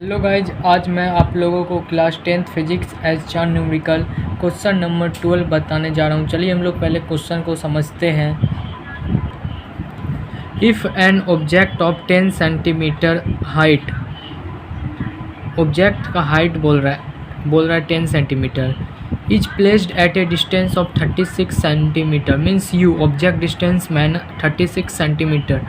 Hello guys, आज मैं आप लोगों को क्लास 10th फिजिक्स एज चार न्यूमेरिकल क्वेश्चन नंबर 12 बताने जा रहा हूँ। चलिए हम लोग पहले क्वेश्चन को समझते हैं। If an object of 10 centimetre height, object का हाइट बोल रहा है 10 centimetre, is placed at A distance of 36 centimetre, means you object distance man 36 centimetre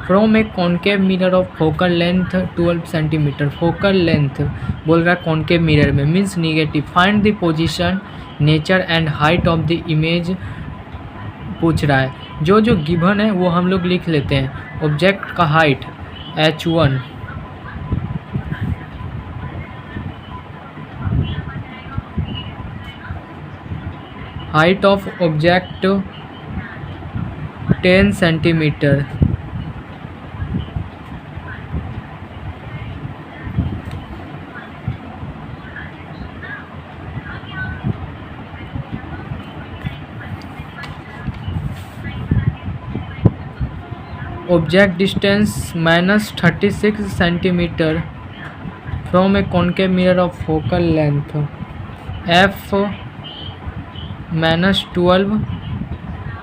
from a concave mirror of focal length 12 centimetre. Focal length बोल रहा है concave mirror में, means negative. Find the position, nature and height of the image पूछ रहा है। जो given है वो हम लोग लिख लेते हैं। ऑब्जेक्ट का height h1, height of object 10 centimetre, object distance -36 centimetre from a concave mirror of focal length f -12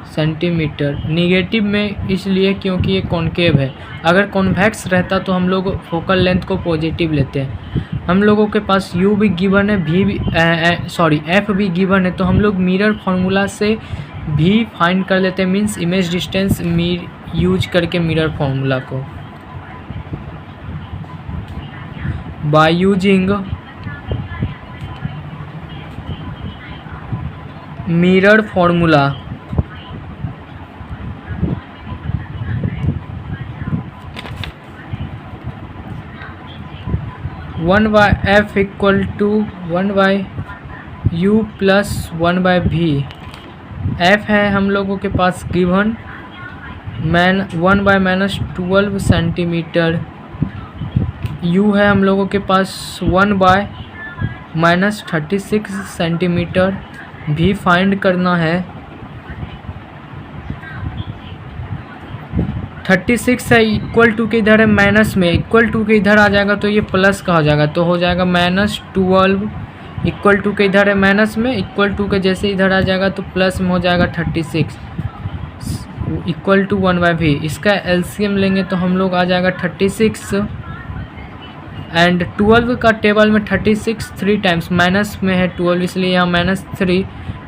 centimetre. Negative में इसलिए क्योंकि ये कॉन्केव है। अगर कॉन्वेक्स रहता तो हम लोग फोकल लेंथ को पॉजिटिव लेते हैं। हम लोगों के पास u भी गिवन है, f भी गिवन है, तो हम लोग मिरर फार्मूला से भी फाइंड कर लेते हैं, मीन्स इमेज डिस्टेंस यूज करके मिरर फार्मूला को। By using mirror formula, one by F equal to 1/u plus 1/v। F है हम लोगों के पास गिवन 1/-12 सेंटीमीटर, u है हम लोगों के पास 1/-36 सेंटीमीटर, भी फाइंड करना है। 36 है, इक्वल टू के इधर है माइनस में, इक्वल टू के इधर आ जाएगा तो ये प्लस का हो जाएगा, तो हो जाएगा -12। इक्वल टू के इधर है माइनस में, इक्वल टू के जैसे इधर आ जाएगा तो प्लस में हो जाएगा 36 इक्वल टू 1/v। इसका एलसीएम लेंगे तो हम लोग आ जाएगा 36 एंड 12 का टेबल में 36 3 टाइम्स, माइनस में है 12 इसलिए यहाँ -3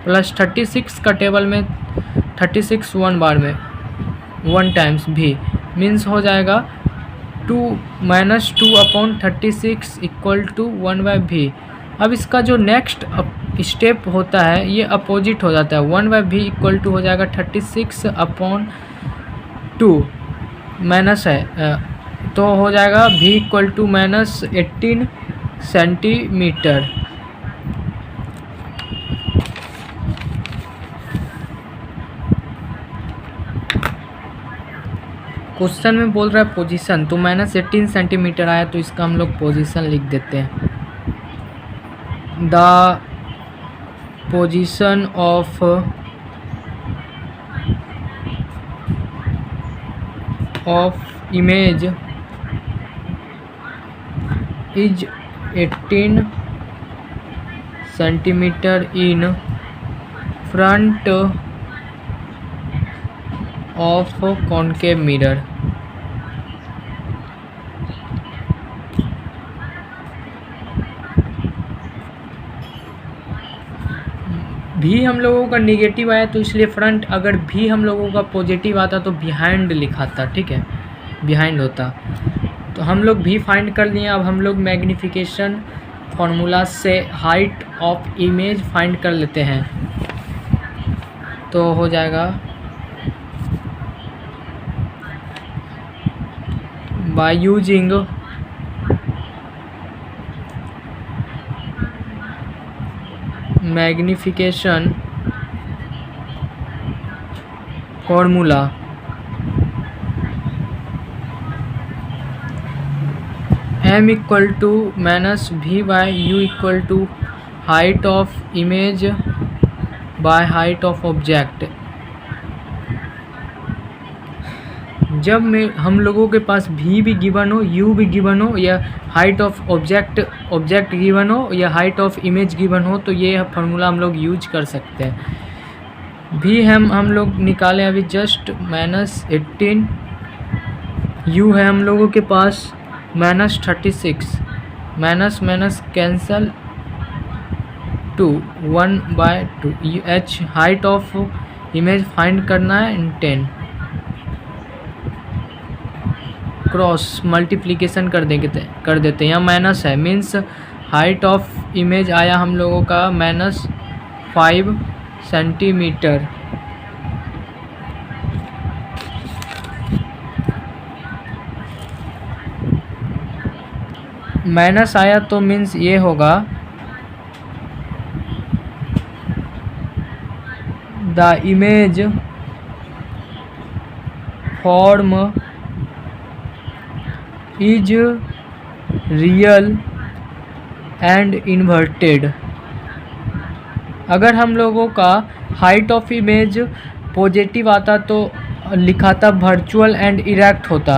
प्लस 36 का टेबल में 36 1 बार में 1 टाइम्स भी, मीन्स हो जाएगा 2 -2/36 इक्वल टू 1/v। अब इसका जो नेक्स्ट स्टेप होता है ये अपोजिट हो जाता है। 1/v इक्वल टू हो जाएगा 36/2 माइनस है, तो हो जाएगा v equal to -18 centimetre. Question में बोल रहा है पोजीशन, तो -18 सेंटीमीटर आया तो इसका हम लोग पोजीशन लिख देते हैं। The position of image is 18 centimetre in front of concave mirror. भी हम लोगों का नेगेटिव आया तो इसलिए फ्रंट, अगर भी हम लोगों का पॉजिटिव आता तो बिहाइंड लिखाता, ठीक है, बिहाइंड होता। तो हम लोग भी फाइंड कर लिए। अब हम लोग मैग्नीफिकेशन फार्मूला से हाइट ऑफ इमेज फाइंड कर लेते हैं, तो हो जाएगा by using magnification formula, m equal to -v/u equal to height of image by height of object. जब में हम लोगों के पास भी गिवन हो, यू भी गिवन हो, या हाइट ऑफ ऑब्जेक्ट गिवन हो, या हाइट ऑफ इमेज गिवन हो, तो ये फार्मूला हम लोग यूज कर सकते हैं। भी हम लोग निकालें अभी जस्ट -18, यू है हम लोगों के पास -36, minus cancel 2 1/2, H height of image find करना है इन 10, क्रॉस मल्टीप्लिकेशन कर देते हैं। यहाँ माइनस है मीन्स हाइट ऑफ इमेज आया हम लोगों का -5 सेंटीमीटर। माइनस आया तो मीन्स ये होगा the image form is real and inverted. अगर हम लोगों का हाइट ऑफ इमेज पॉजिटिव आता तो लिखा था वर्चुअल एंड इरेक्ट होता,